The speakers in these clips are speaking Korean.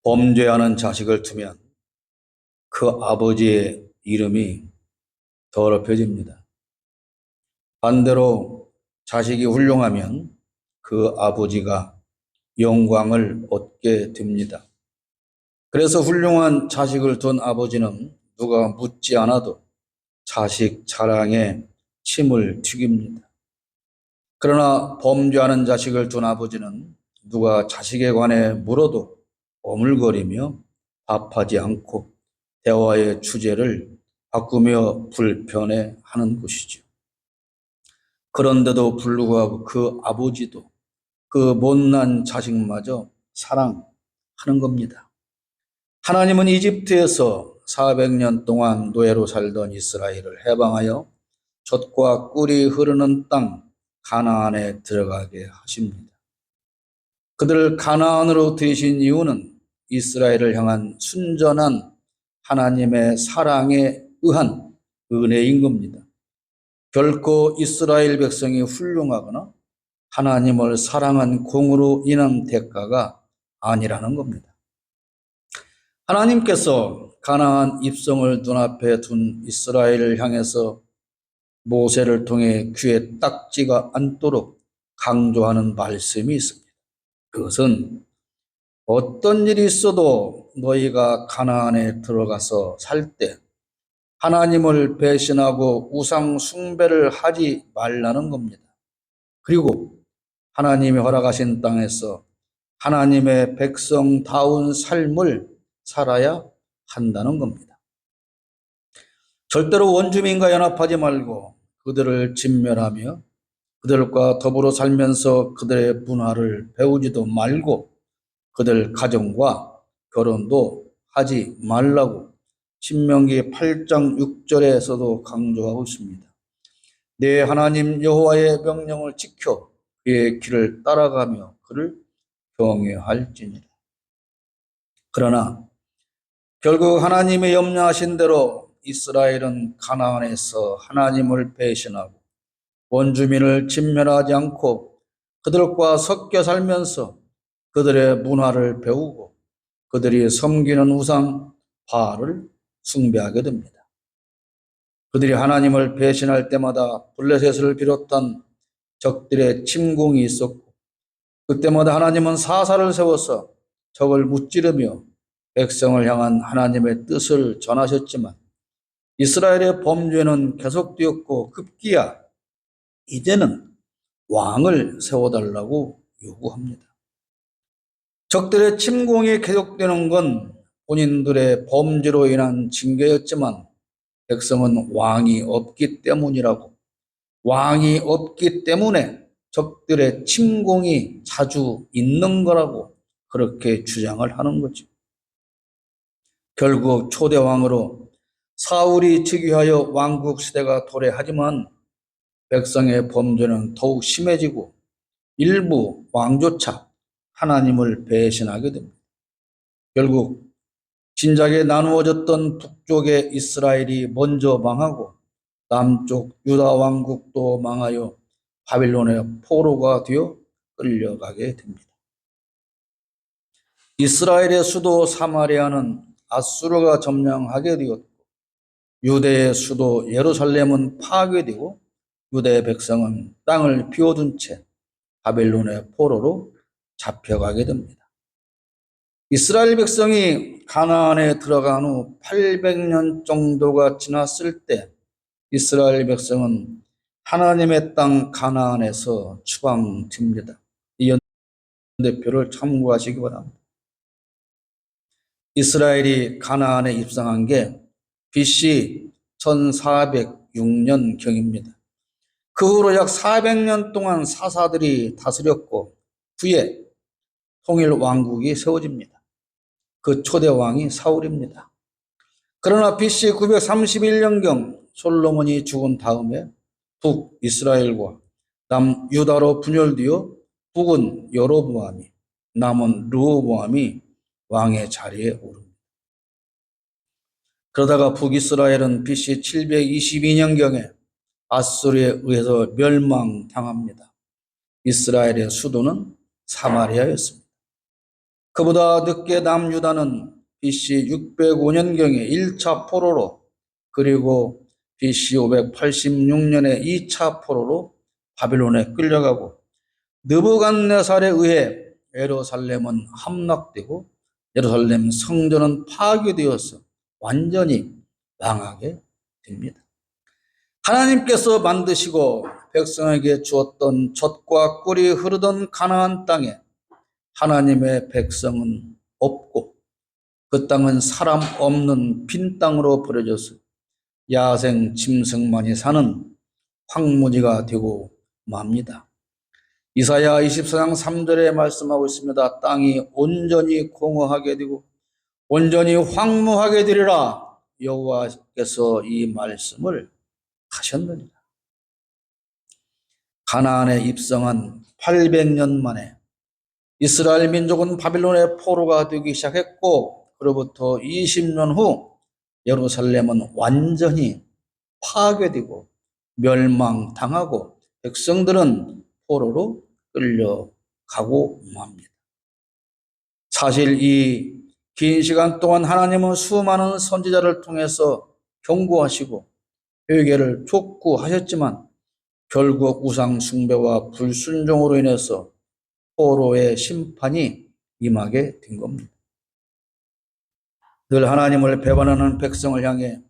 범죄하는 자식을 두면 그 아버지의 이름이 더럽혀집니다. 반대로 자식이 훌륭하면 그 아버지가 영광을 얻게 됩니다. 그래서 훌륭한 자식을 둔 아버지는 누가 묻지 않아도 자식 자랑에 침을 튀깁니다. 그러나 범죄하는 자식을 둔 아버지는 누가 자식에 관해 물어도 오물거리며 답하지 않고 대화의 주제를 바꾸며 불편해하는 것이죠. 그런데도 불구하고 그 아버지도 그 못난 자식마저 사랑하는 겁니다. 하나님은 이집트에서 400년 동안 노예로 살던 이스라엘을 해방하여 젖과 꿀이 흐르는 땅 가나안에 들어가게 하십니다. 그들을 가나안으로 들이신 이유는 이스라엘을 향한 순전한 하나님의 사랑에 의한 은혜인 겁니다. 결코 이스라엘 백성이 훌륭하거나 하나님을 사랑한 공으로 인한 대가가 아니라는 겁니다. 하나님께서 가나안 입성을 눈앞에 둔 이스라엘을 향해서 모세를 통해 귀에 딱지가 않도록 강조하는 말씀이 있습니다. 그것은 어떤 일이 있어도 너희가 가나안에 들어가서 살 때 하나님을 배신하고 우상 숭배를 하지 말라는 겁니다. 그리고 하나님이 허락하신 땅에서 하나님의 백성다운 삶을 살아야 한다는 겁니다. 절대로 원주민과 연합하지 말고 그들을 진멸하며 그들과 더불어 살면서 그들의 문화를 배우지도 말고 그들 가정과 결혼도 하지 말라고 신명기 8장 6절에서도 강조하고 있습니다. 내 하나님 여호와의 명령을 지켜 그의 길을 따라가며 그를 경외할지니라. 그러나 결국 하나님의 염려하신 대로 이스라엘은 가나안에서 하나님을 배신하고 원주민을 진멸하지 않고 그들과 섞여 살면서 그들의 문화를 배우고 그들이 섬기는 우상 바알을 숭배하게 됩니다. 그들이 하나님을 배신할 때마다 블레셋을 비롯한 적들의 침공이 있었고 그때마다 하나님은 사사를 세워서 적을 무찌르며 백성을 향한 하나님의 뜻을 전하셨지만 이스라엘의 범죄는 계속되었고 급기야 이제는 왕을 세워달라고 요구합니다. 적들의 침공이 계속되는 건 본인들의 범죄로 인한 징계였지만 백성은 왕이 없기 때문이라고, 왕이 없기 때문에 적들의 침공이 자주 있는 거라고 그렇게 주장을 하는 거죠. 결국 초대 왕으로 사울이 즉위하여 왕국 시대가 도래하지만 백성의 범죄는 더욱 심해지고 일부 왕조차 하나님을 배신하게 됩니다. 결국 진작에 나누어졌던 북쪽의 이스라엘이 먼저 망하고 남쪽 유다 왕국도 망하여 바빌론의 포로가 되어 끌려가게 됩니다. 이스라엘의 수도 사마리아는 아수르가 점령하게 되었고 유대의 수도 예루살렘은 파괴되고 유대의 백성은 땅을 비워둔 채 바벨론의 포로로 잡혀가게 됩니다. 이스라엘 백성이 가나안에 들어간 후 800년 정도가 지났을 때 이스라엘 백성은 하나님의 땅 가나안에서 추방됩니다. 이 연대표를 참고하시기 바랍니다. 이스라엘이 가나안에 입성한 게 BC 1406년경입니다. 그 후로 약 400년 동안 사사들이 다스렸고 후에 통일 왕국이 세워집니다. 그 초대 왕이 사울입니다. 그러나 BC 931년경 솔로몬이 죽은 다음에 북이스라엘과 남유다로 분열되어 북은 여로보암이 남은 르호보암이 왕의 자리에 오릅니다. 그러다가 북이스라엘은 BC 722년경에 아수르에 의해서 멸망당합니다. 이스라엘의 수도는 사마리아였습니다. 그보다 늦게 남유다는 BC 605년경에 1차 포로로, 그리고 BC 586년에 2차 포로로 바빌론에 끌려가고, 느부갓네살에 의해 예루살렘은 함락되고 예루살렘 성전은 파괴되어서 완전히 망하게 됩니다. 하나님께서 만드시고 백성에게 주었던 젖과 꿀이 흐르던 가나안 땅에 하나님의 백성은 없고, 그 땅은 사람 없는 빈 땅으로 버려져서 야생 짐승만이 사는 황무지가 되고 맙니다. 이사야 24장 3절에 말씀하고 있습니다. 땅이 온전히 공허하게 되고 온전히 황무하게 되리라. 여호와께서 이 말씀을 하셨느니라. 가나안에 입성한 800년 만에 이스라엘 민족은 바빌론의 포로가 되기 시작했고, 그로부터 20년 후 예루살렘은 완전히 파괴되고 멸망당하고 백성들은 포로로 끌려가고 맙니다. 사실 이 긴 시간 동안 하나님은 수많은 선지자를 통해서 경고하시고 회개를 촉구하셨지만 결국 우상 숭배와 불순종으로 인해서 포로의 심판이 임하게 된 겁니다. 늘 하나님을 배반하는 백성을 향해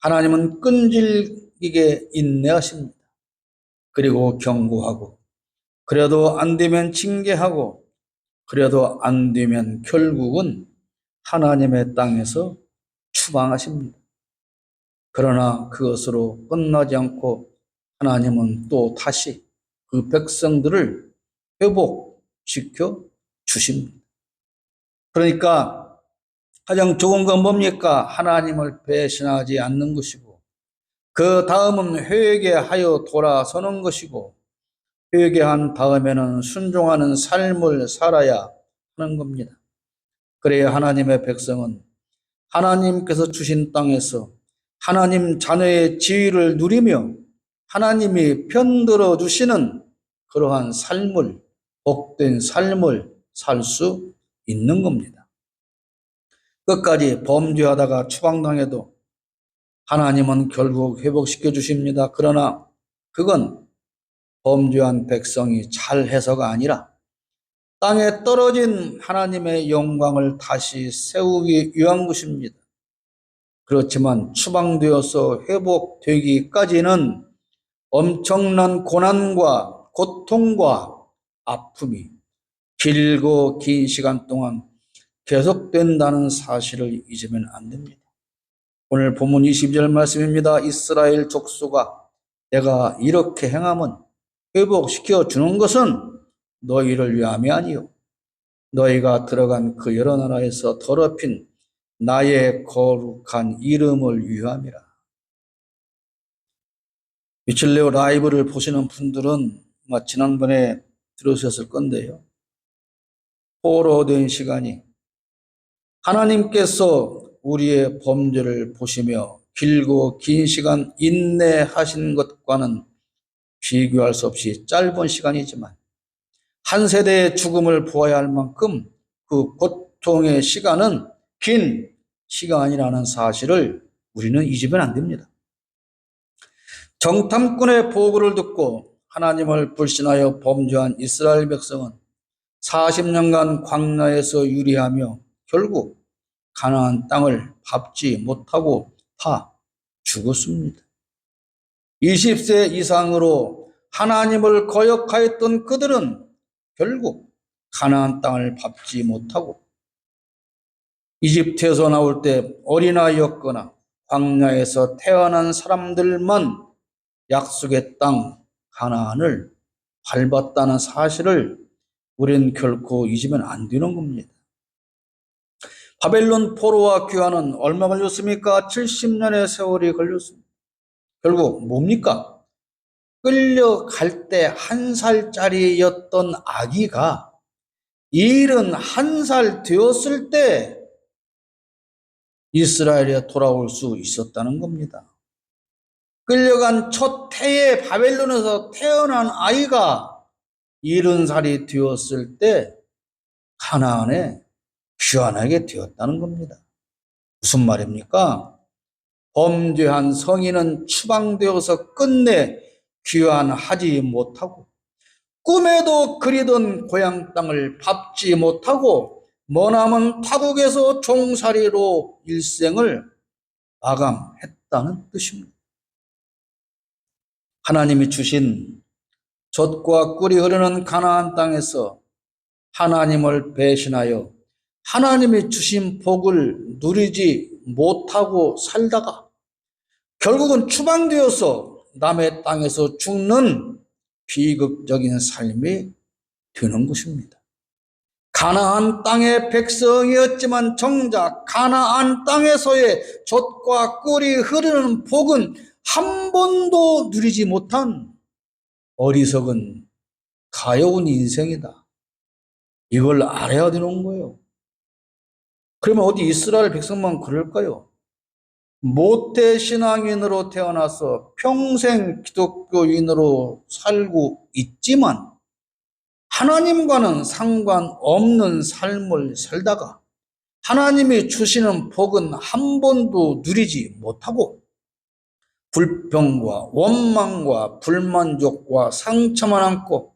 하나님은 끈질기게 인내하십니다. 그리고 경고하고, 그래도 안 되면 징계하고, 그래도 안 되면 결국은 하나님의 땅에서 추방하십니다. 그러나 그것으로 끝나지 않고 하나님은 또 다시 그 백성들을 회복시켜 주십니다. 그러니까 가장 좋은 건 뭡니까? 하나님을 배신하지 않는 것이고, 그 다음은 회개하여 돌아서는 것이고, 회개한 다음에는 순종하는 삶을 살아야 하는 겁니다. 그래야 하나님의 백성은 하나님께서 주신 땅에서 하나님 자녀의 지위를 누리며 하나님이 편들어 주시는 그러한 삶을, 복된 삶을 살 수 있는 겁니다. 끝까지 범죄하다가 추방당해도 하나님은 결국 회복시켜 주십니다. 그러나 그건 범죄한 백성이 잘해서가 아니라 땅에 떨어진 하나님의 영광을 다시 세우기 위한 것입니다. 그렇지만 추방되어서 회복되기까지는 엄청난 고난과 고통과 아픔이 길고 긴 시간 동안 계속된다는 사실을 잊으면 안 됩니다. 오늘 본문 22절 말씀입니다. 이스라엘 족속아, 내가 이렇게 행함은 회복시켜 주는 것은 너희를 위함이 아니요 너희가 들어간 그 여러 나라에서 더럽힌 나의 거룩한 이름을 위함이라. 미칠레오 라이브를 보시는 분들은 지난번에 들으셨을 건데요. 포로된 시간이 하나님께서 우리의 범죄를 보시며 길고 긴 시간 인내하신 것과는 비교할 수 없이 짧은 시간이지만 한 세대의 죽음을 보아야 할 만큼 그 고통의 시간은 긴 시간이라는 사실을 우리는 잊으면 안 됩니다. 정탐꾼의 보고를 듣고 하나님을 불신하여 범죄한 이스라엘 백성은 40년간 광야에서 유리하며 결국 가나안 땅을 밟지 못하고 다 죽었습니다. 20세 이상으로 하나님을 거역하였던 그들은 결국 가나안 땅을 밟지 못하고 이집트에서 나올 때 어린아이였거나 광야에서 태어난 사람들만 약속의 땅 가나안을 밟았다는 사실을 우리는 결코 잊으면 안 되는 겁니다. 바벨론 포로와 귀환은 얼마 걸렸습니까? 70년의 세월이 걸렸습니다. 결국 뭡니까? 끌려갈 때 1살짜리였던 아기가 71살 되었을 때 이스라엘에 돌아올 수 있었다는 겁니다. 끌려간 첫 해에 바벨론에서 태어난 아이가 70살이 되었을 때 가나안에 귀환하게 되었다는 겁니다. 무슨 말입니까? 범죄한 성인은 추방되어서 끝내 귀환하지 못하고 꿈에도 그리던 고향 땅을 밟지 못하고 머나먼 타국에서 종살이로 일생을 마감했다는 뜻입니다. 하나님이 주신 젖과 꿀이 흐르는 가나안 땅에서 하나님을 배신하여 하나님이 주신 복을 누리지 못하고 살다가 결국은 추방되어서 남의 땅에서 죽는 비극적인 삶이 되는 것입니다. 가나안 땅의 백성이었지만 정작 가나안 땅에서의 젖과 꿀이 흐르는 복은 한 번도 누리지 못한 어리석은 가여운 인생이다. 이걸 알아야 되는 거예요. 그러면 어디 이스라엘 백성만 그럴까요? 모태신앙인으로 태어나서 평생 기독교인으로 살고 있지만 하나님과는 상관없는 삶을 살다가 하나님이 주시는 복은 한 번도 누리지 못하고 불평과 원망과 불만족과 상처만 안고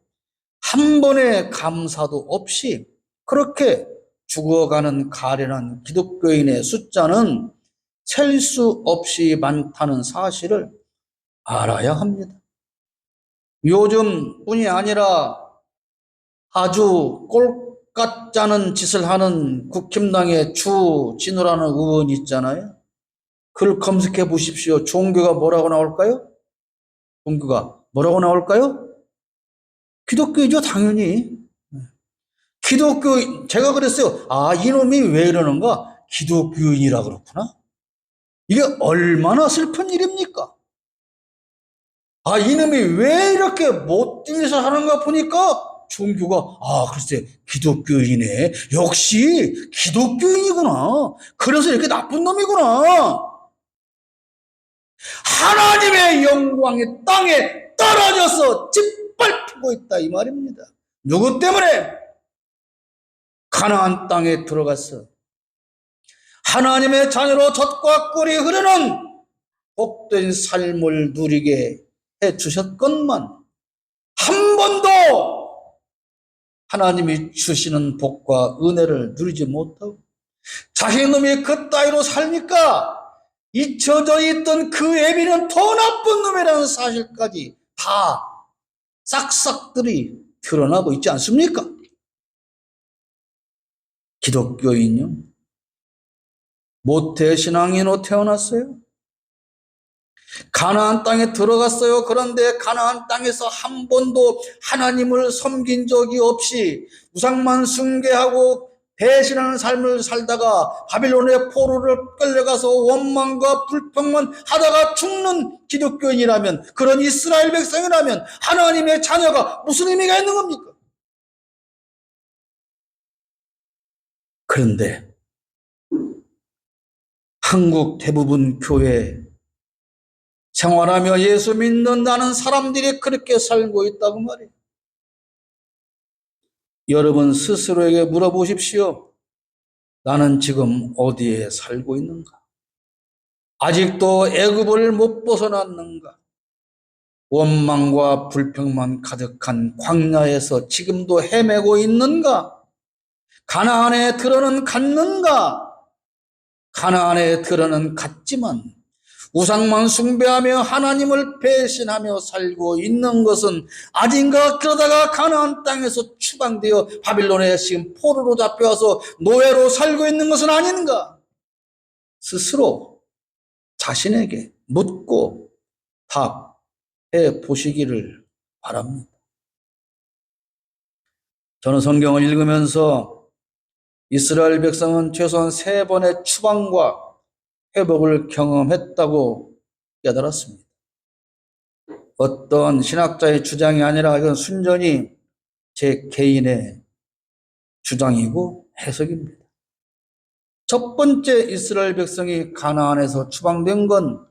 한 번의 감사도 없이 그렇게 죽어가는 가련한 기독교인의 숫자는 셀 수 없이 많다는 사실을 알아야 합니다. 요즘뿐이 아니라 아주 꼴같지 않은 짓을 하는 국힘당의 주진우라는 의원이 있잖아요. 그걸 검색해 보십시오. 종교가 뭐라고 나올까요? 종교가 뭐라고 나올까요? 기독교이죠, 당연히. 기독교, 제가 그랬어요. 아, 이놈이 왜 이러는가? 기독교인이라 그렇구나. 이게 얼마나 슬픈 일입니까? 아, 이놈이 왜 이렇게 못된 짓을 하는가 보니까 종교가, 아, 글쎄, 기독교인이네. 역시 기독교인이구나. 그래서 이렇게 나쁜 놈이구나. 하나님의 영광이 땅에 떨어져서 짓밟히고 있다, 이 말입니다. 누구 때문에? 가나안 땅에 들어가서 하나님의 자녀로 젖과 꿀이 흐르는 복된 삶을 누리게 해주셨건만 한 번도 하나님이 주시는 복과 은혜를 누리지 못하고 자신놈이 그 따위로 살니까 잊혀져 있던 그 애비는 더 나쁜 놈이라는 사실까지 다 싹싹들이 드러나고 있지 않습니까? 기독교인요? 모태신앙인으로 태어났어요. 가나안 땅에 들어갔어요. 그런데 가나안 땅에서 한 번도 하나님을 섬긴 적이 없이 우상만 숭배하고 배신하는 삶을 살다가 바빌론의 포로를 끌려가서 원망과 불평만 하다가 죽는 기독교인이라면, 그런 이스라엘 백성이라면 하나님의 자녀가 무슨 의미가 있는 겁니까? 그런데 한국 대부분 교회 생활하며 예수 믿는다는 사람들이 그렇게 살고 있다고 말이에요. 여러분 스스로에게 물어보십시오. 나는 지금 어디에 살고 있는가? 아직도 애굽을 못 벗어났는가? 원망과 불평만 가득한 광야에서 지금도 헤매고 있는가? 가나안에 들어는 갔는가? 가나안에 들어는 갔지만 우상만 숭배하며 하나님을 배신하며 살고 있는 것은 아닌가? 그러다가 가나안 땅에서 추방되어 바빌론에 지금 포로로 잡혀와서 노예로 살고 있는 것은 아닌가? 스스로 자신에게 묻고 답해 보시기를 바랍니다. 저는 성경을 읽으면서 이스라엘 백성은 최소한 3번의 추방과 회복을 경험했다고 깨달았습니다. 어떤 신학자의 주장이 아니라 이건 순전히 제 개인의 주장이고 해석입니다. 첫 번째 이스라엘 백성이 가나안에서 추방된 건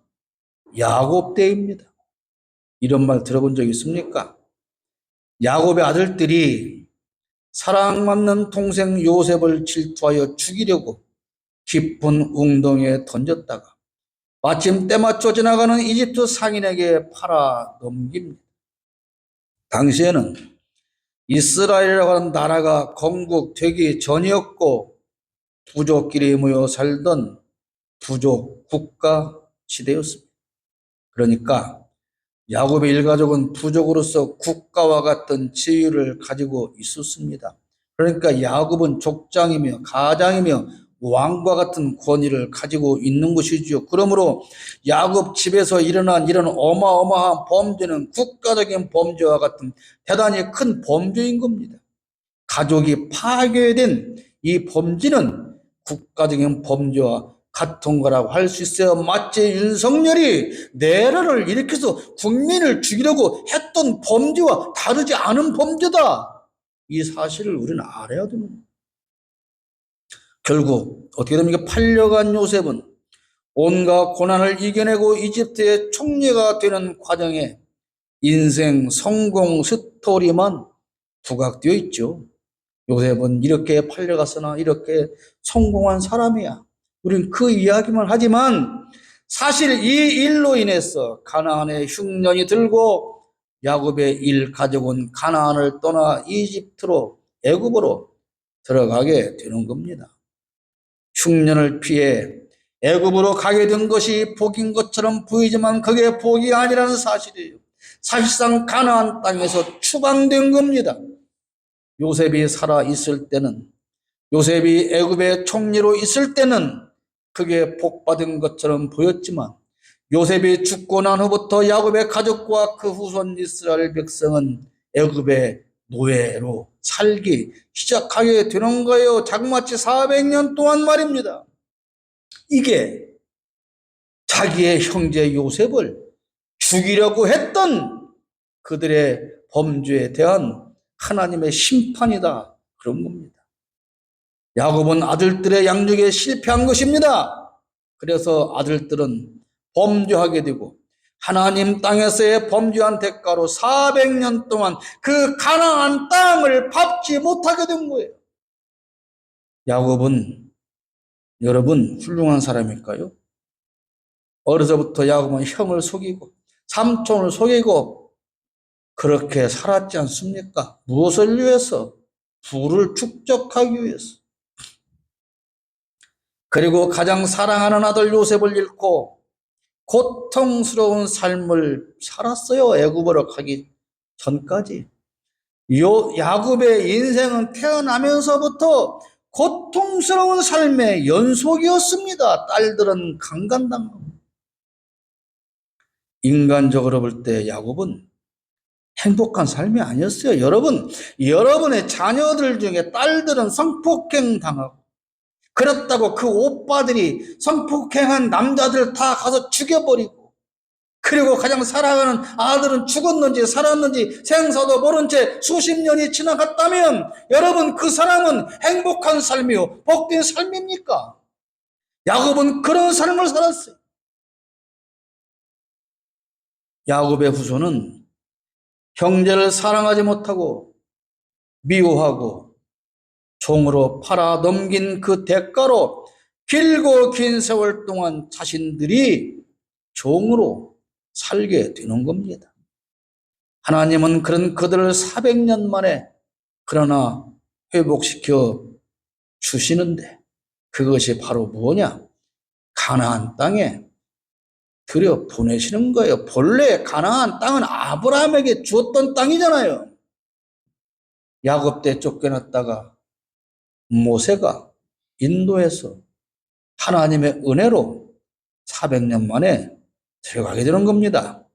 야곱 때입니다. 이런 말 들어본 적 있습니까? 야곱의 아들들이 사랑받는 동생 요셉을 질투하여 죽이려고 깊은 웅덩이에 던졌다가 마침 때맞춰 지나가는 이집트 상인에게 팔아 넘깁니다. 당시에는 이스라엘이라고 하는 나라가 건국되기 전이었고 부족끼리 모여 살던 부족 국가 시대였습니다. 그러니까 야곱의 일가족은 부족으로서 국가와 같은 지위를 가지고 있었습니다. 그러니까 야곱은 족장이며 가장이며 왕과 같은 권위를 가지고 있는 것이죠. 그러므로 야곱 집에서 일어난 이런 어마어마한 범죄는 국가적인 범죄와 같은 대단히 큰 범죄인 겁니다. 가족이 파괴된 이 범죄는 국가적인 범죄와 같은 거라고 할 수 있어요. 마치 윤석열이 내란을 일으켜서 국민을 죽이려고 했던 범죄와 다르지 않은 범죄다. 이 사실을 우리는 알아야 됩니다. 결국 어떻게 됩니까? 팔려간 요셉은 온갖 고난을 이겨내고 이집트의 총리가 되는 과정에 인생 성공 스토리만 부각되어 있죠. 요셉은 이렇게 팔려갔으나 이렇게 성공한 사람이야. 우린 그 이야기만 하지만 사실 이 일로 인해서 가나안의 흉년이 들고 야곱의 일가족은 가나안을 떠나 이집트로 애굽으로 들어가게 되는 겁니다. 흉년을 피해 애굽으로 가게 된 것이 복인 것처럼 보이지만 그게 복이 아니라는 사실이에요. 사실상 가나안 땅에서 추방된 겁니다. 요셉이 살아 있을 때는, 요셉이 애굽의 총리로 있을 때는 그게 복받은 것처럼 보였지만 요셉이 죽고 난 후부터 야곱의 가족과 그 후손 이스라엘 백성은 애굽의 노예로 살기 시작하게 되는 거예요. 자그마치 400년 동안 말입니다. 이게 자기의 형제 요셉을 죽이려고 했던 그들의 범죄에 대한 하나님의 심판이다. 그런 겁니다. 야곱은 아들들의 양육에 실패한 것입니다. 그래서 아들들은 범죄하게 되고 하나님 땅에서의 범죄한 대가로 400년 동안 그 가나안 땅을 밟지 못하게 된 거예요. 야곱은 여러분 훌륭한 사람일까요? 어려서부터 야곱은 형을 속이고 삼촌을 속이고 그렇게 살았지 않습니까? 무엇을 위해서? 부를 축적하기 위해서. 그리고 가장 사랑하는 아들 요셉을 잃고 고통스러운 삶을 살았어요. 애굽으로 가기 전까지. 야곱의 인생은 태어나면서부터 고통스러운 삶의 연속이었습니다. 딸들은 강간당하고. 인간적으로 볼 때 야곱은 행복한 삶이 아니었어요. 여러분의 자녀들 중에 딸들은 성폭행 당하고 그렇다고 그 오빠들이 성폭행한 남자들 다 가서 죽여버리고 그리고 가장 사랑하는 아들은 죽었는지 살았는지 생사도 모른 채 수십 년이 지나갔다면 여러분 그 사람은 행복한 삶이요 복된 삶입니까? 야곱은 그런 삶을 살았어요. 야곱의 후손은 형제를 사랑하지 못하고 미워하고 종으로 팔아 넘긴 그 대가로 길고 긴 세월 동안 자신들이 종으로 살게 되는 겁니다. 하나님은 그런 그들을 400년 만에 그러나 회복시켜 주시는데 그것이 바로 뭐냐? 가나안 땅에 들여 보내시는 거예요. 본래 가나안 땅은 아브라함에게 주었던 땅이잖아요. 야곱 때 쫓겨났다가 모세가 인도해서 하나님의 은혜로 400년 만에 들어가게 되는 겁니다.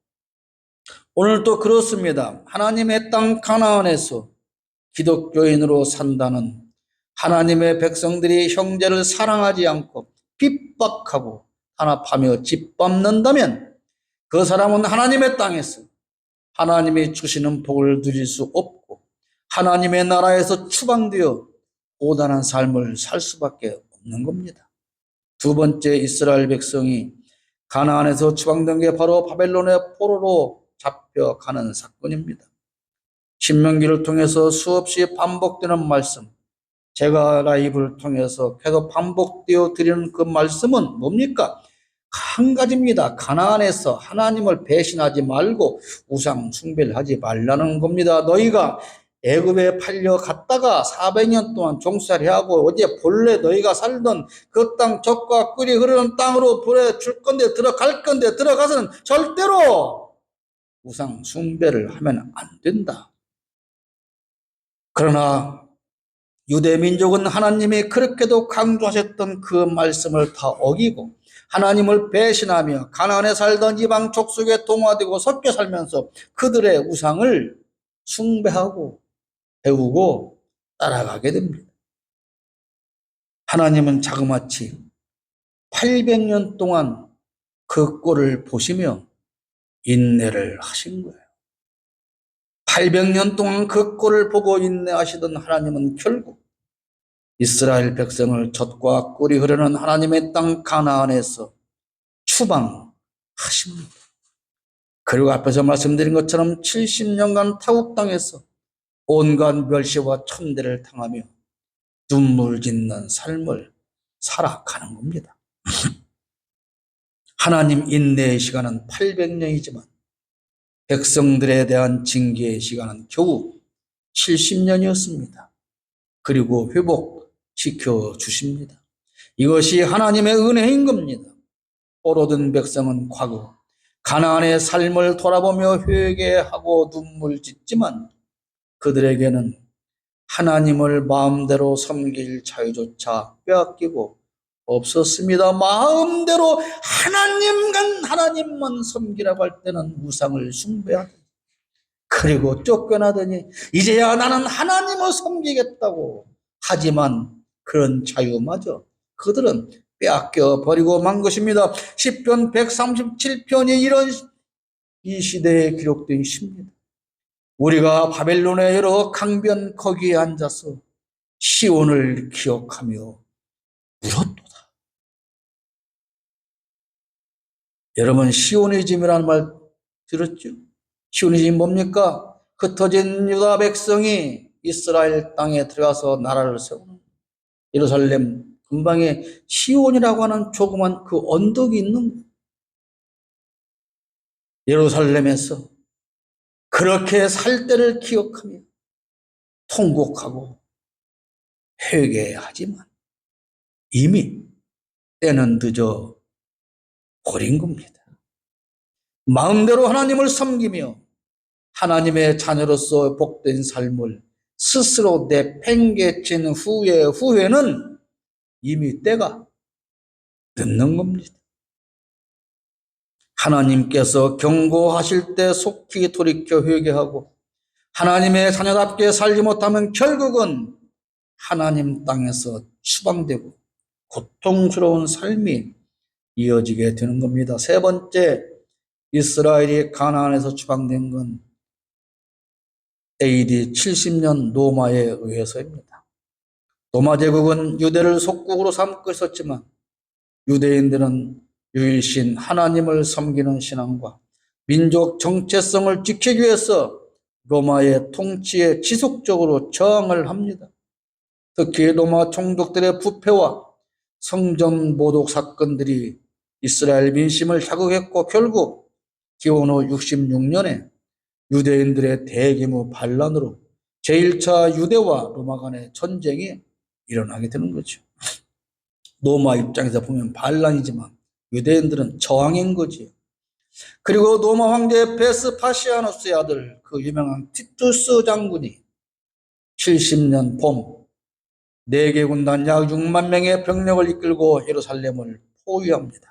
오늘도 그렇습니다. 하나님의 땅 가나안에서 기독교인으로 산다는 하나님의 백성들이 형제를 사랑하지 않고 핍박하고 탄압하며 짓밟는다면 그 사람은 하나님의 땅에서 하나님이 주시는 복을 누릴 수 없고 하나님의 나라에서 추방되어 고단한 삶을 살 수밖에 없는 겁니다. 두 번째 이스라엘 백성이 가나안에서 추방된 게 바로 바벨론의 포로로 잡혀가는 사건입니다. 신명기를 통해서 수없이 반복되는 말씀, 제가 라이브를 통해서 계속 반복되어 드리는 그 말씀은 뭡니까? 한 가지입니다. 가나안에서 하나님을 배신하지 말고 우상 숭배를 하지 말라는 겁니다. 너희가 애굽에 팔려갔다가 400년 동안 종살이 하고 어제 본래 너희가 살던 그 땅 젖과 꿀이 흐르는 땅으로 보내줄 건데 들어갈 건데 들어가서는 절대로 우상 숭배를 하면 안 된다. 그러나 유대 민족은 하나님이 그렇게도 강조하셨던 그 말씀을 다 어기고 하나님을 배신하며 가나안에 살던 이방 족속에 동화되고 섞여 살면서 그들의 우상을 숭배하고 배우고 따라가게 됩니다. 하나님은 자그마치 800년 동안 그 꼴을 보시며 인내를 하신 거예요. 800년 동안 그 꼴을 보고 인내하시던 하나님은 결국 이스라엘 백성을 젖과 꿀이 흐르는 하나님의 땅 가나안에서 추방하십니다. 그리고 앞에서 말씀드린 것처럼 70년간 타국 땅에서 온갖 멸시와 천대를 당하며 눈물 짓는 삶을 살아가는 겁니다. 하나님 인내의 시간은 800년이지만 백성들에 대한 징계의 시간은 겨우 70년이었습니다. 그리고 회복시켜 주십니다. 이것이 하나님의 은혜인 겁니다. 포로된 백성은 과거 가나안의 삶을 돌아보며 회개하고 눈물 짓지만 그들에게는 하나님을 마음대로 섬길 자유조차 빼앗기고 없었습니다. 마음대로 하나님만 섬기라고 할 때는 우상을 숭배하더니 그리고 쫓겨나더니 이제야 나는 하나님을 섬기겠다고 하지만 그런 자유마저 그들은 빼앗겨 버리고 만 것입니다. 시편 137편이 이런 이 시대에 기록된 시입니다. 우리가 바벨론의 여러 강변 거기에 앉아서 시온을 기억하며 울었도다. 여러분 시오니즘이라는 말 들었죠? 시오니즘 뭡니까? 흩어진 유다 백성이 이스라엘 땅에 들어가서 나라를 세우는 예루살렘 근방에 시온이라고 하는 조그만 그 언덕이 있는 거예요. 예루살렘에서 그렇게 살 때를 기억하며 통곡하고 회개하지만 이미 때는 늦어 버린 겁니다. 마음대로 하나님을 섬기며 하나님의 자녀로서 복된 삶을 스스로 내팽개친 후에는 이미 때가 늦는 겁니다. 하나님께서 경고하실 때 속히 돌이켜 회개하고 하나님의 자녀답게 살지 못하면 결국은 하나님 땅에서 추방되고 고통스러운 삶이 이어지게 되는 겁니다. 세 번째, 이스라엘이 가나안에서 추방된 건 AD 70년 로마에 의해서입니다. 로마 제국은 유대를 속국으로 삼고 있었지만 유대인들은 유일신 하나님을 섬기는 신앙과 민족 정체성을 지키기 위해서 로마의 통치에 지속적으로 저항을 합니다. 특히 로마 총독들의 부패와 성전 모독 사건들이 이스라엘 민심을 자극했고 결국 기원후 66년에 유대인들의 대규모 반란으로 제1차 유대와 로마 간의 전쟁이 일어나게 되는 거죠. 로마 입장에서 보면 반란이지만 유대인들은 저항인 거지. 그리고 로마 황제 베스파시아누스의 아들 그 유명한 티투스 장군이 70년 봄 4개 군단 약 6만 명의 병력을 이끌고 예루살렘을 포위합니다.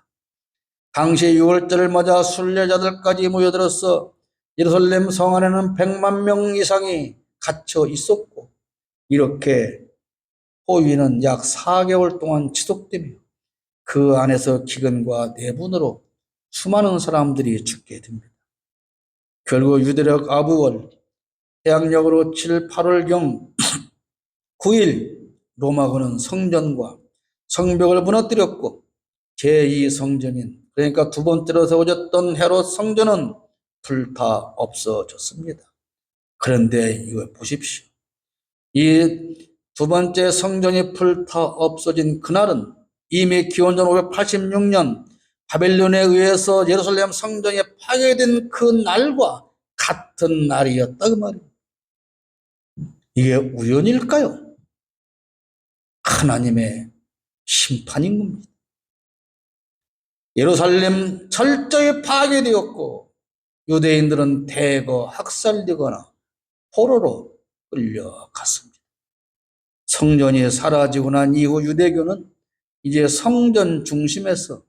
당시 6월절을 맞아 순례자들까지 모여들어서 예루살렘 성 안에는 100만 명 이상이 갇혀 있었고 이렇게 포위는 약 4개월 동안 지속되며 그 안에서 기근과 내분으로 수많은 사람들이 죽게 됩니다. 결국 유대력 아부월 해양력으로 7, 8월경 9일 로마군은 성전과 성벽을 무너뜨렸고 제2성전인 그러니까 두 번째로 세워졌던 헤롯 성전은 불타 없어졌습니다. 그런데 이거 보십시오. 이 두 번째 성전이 불타 없어진 그날은 이미 기원전 586년 바벨론에 의해서 예루살렘 성전이 파괴된 그 날과 같은 날이었다 그 말이에요. 이게 우연일까요? 하나님의 심판인 겁니다. 예루살렘 철저히 파괴되었고 유대인들은 대거 학살되거나 포로로 끌려갔습니다. 성전이 사라지고 난 이후 유대교는 이제 성전 중심에서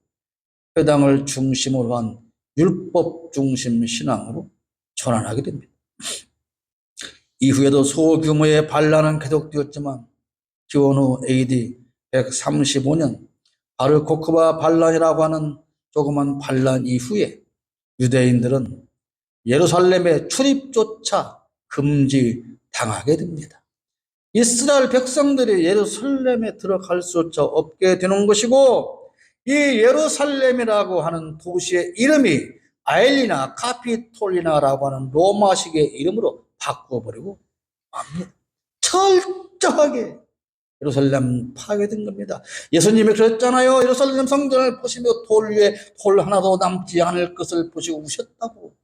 회당을 중심으로 한 율법 중심 신앙으로 전환하게 됩니다. 이후에도 소규모의 반란은 계속되었지만 기원 후 AD 135년 바르코크바 반란이라고 하는 조그만 반란 이후에 유대인들은 예루살렘의 출입조차 금지당하게 됩니다. 이스라엘 백성들이 예루살렘에 들어갈 수조차 없게 되는 것이고 이 예루살렘이라고 하는 도시의 이름이 아엘리나 카피톨리나라고 하는 로마식의 이름으로 바꾸어버리고 합니다. 철저하게 예루살렘 파괴된 겁니다. 예수님이 그랬잖아요. 예루살렘 성전을 보시며 돌 위에 돌 하나도 남지 않을 것을 보시고 우셨다고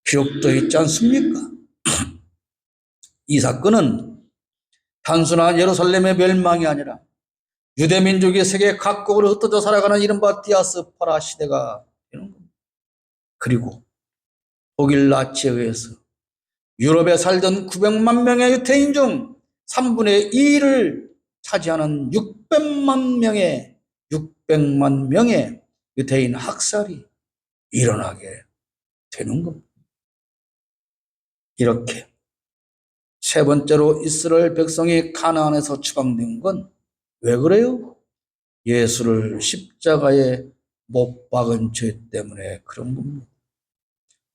기록되어 있지 않습니까? 이 사건은 단순한 예루살렘의 멸망이 아니라 유대민족이 세계 각국으로 흩어져 살아가는 이른바 디아스포라 시대가 되는 겁니다. 그리고 독일 나치에 의해서 유럽에 살던 900만 명의 유태인 중 3분의 2를 차지하는 600만 명의 유태인 학살이 일어나게 되는 겁니다. 이렇게 세 번째로 이스라엘 백성이 가나안에서 추방된 건 왜 그래요? 예수를 십자가에 못 박은 죄 때문에 그런 겁니다.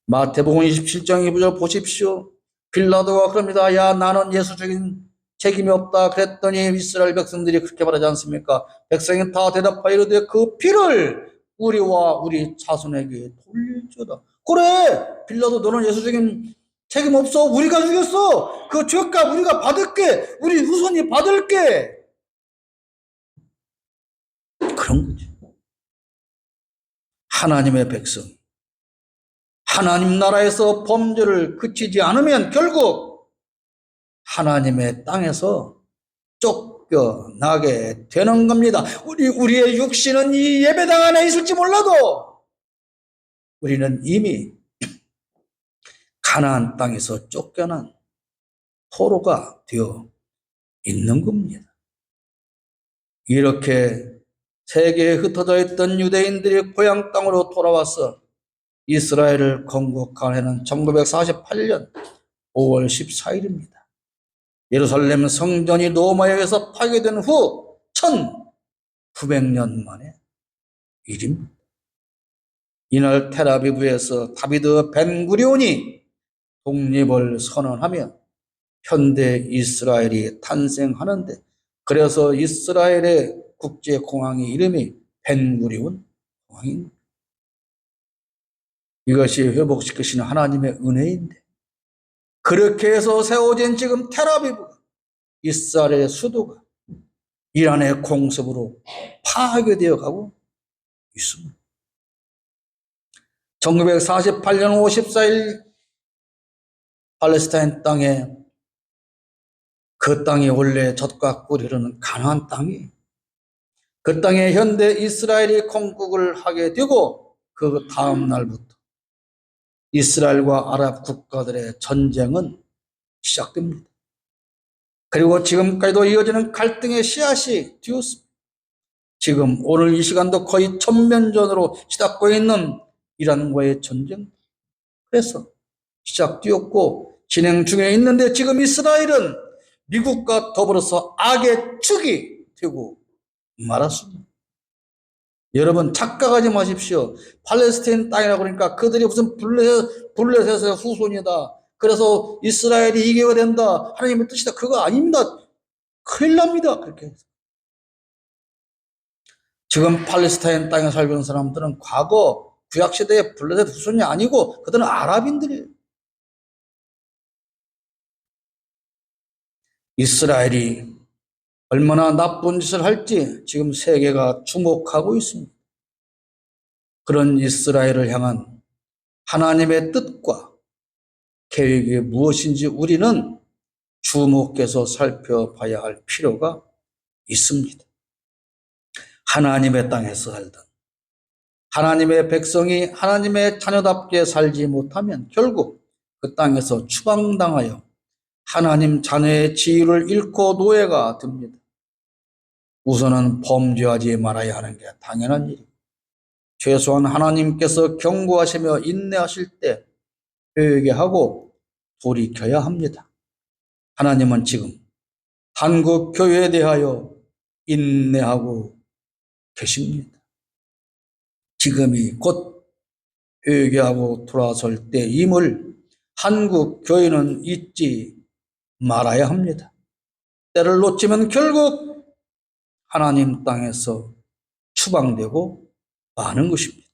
마태복음 27장 2절 보십시오. 빌라도가 그럽니다. 야, 나는 예수 죽인 책임이 없다 그랬더니 이스라엘 백성들이 그렇게 말하지 않습니까? 백성이 다 대답하여 이르되 그 피를 우리와 우리 자손에게 돌릴지어다. 그래, 빌라도 너는 예수 죽인 책임 없어. 우리가 죽였어. 그 죄값 우리가 받을게. 우리 후손이 받을게. 그런 거죠. 하나님의 백성, 하나님 나라에서 범죄를 그치지 않으면 결국 하나님의 땅에서 쫓겨나게 되는 겁니다. 우리의 육신은 이 예배당 안에 있을지 몰라도 우리는 이미 가나안 땅에서 쫓겨난 포로가 되어 있는 겁니다. 이렇게 세계에 흩어져 있던 유대인들이 고향 땅으로 돌아와서 이스라엘을 건국한 해는 1948년 5월 14일입니다. 예루살렘 성전이 로마에 의해서 파괴된 후 1900년 만의 일입니다. 이날 텔아비브에서 다비드 벤구리온이 독립을 선언하며 현대 이스라엘이 탄생하는데 그래서 이스라엘의 국제공항의 이름이 벤구리온 공항입니다. 이것이 회복시키시는 하나님의 은혜인데 그렇게 해서 세워진 지금 텔아비브가 이스라엘의 수도가 이란의 공습으로 파괴되어 가고 있습니다. 1948년 5월 14일 팔레스타인 땅에 그 땅이 원래 젖과 꿀이 흐르는 가나안 땅이 그 땅에 현대 이스라엘이 건국을 하게 되고 그 다음 날부터 이스라엘과 아랍 국가들의 전쟁은 시작됩니다. 그리고 지금까지도 이어지는 갈등의 씨앗이 되었습니다. 지금 오늘 이 시간도 거의 전면전으로 시작되고 있는 이란과의 전쟁. 그래서 시작되었고 진행 중에 있는데 지금 이스라엘은 미국과 더불어서 악의 축이 되고 말았습니다. 여러분 착각하지 마십시오. 팔레스타인 땅이라고 그러니까 그들이 무슨 블레셋의 후손이다. 그래서 이스라엘이 이겨야 된다. 하나님의 뜻이다. 그거 아닙니다. 큰일 납니다. 그렇게 해서. 지금 팔레스타인 땅에 살고 있는 사람들은 과거 구약시대의 블레셋 후손이 아니고 그들은 아랍인들이에요. 이스라엘이 얼마나 나쁜 짓을 할지 지금 세계가 주목하고 있습니다. 그런 이스라엘을 향한 하나님의 뜻과 계획이 무엇인지 우리는 주목해서 살펴봐야 할 필요가 있습니다. 하나님의 땅에서 살던 하나님의 백성이 하나님의 자녀답게 살지 못하면 결국 그 땅에서 추방당하여 하나님 자녀의 지위를 잃고 노예가 됩니다. 우선은 범죄하지 말아야 하는 게 당연한 일입니다. 최소한 하나님께서 경고하시며 인내하실 때 회개하고 돌이켜야 합니다. 하나님은 지금 한국 교회에 대하여 인내하고 계십니다. 지금이 곧 회개하고 돌아설 때임을 한국 교회는 잊지 말아야 합니다. 때를 놓치면 결국 하나님 땅에서 추방되고 마는 것입니다.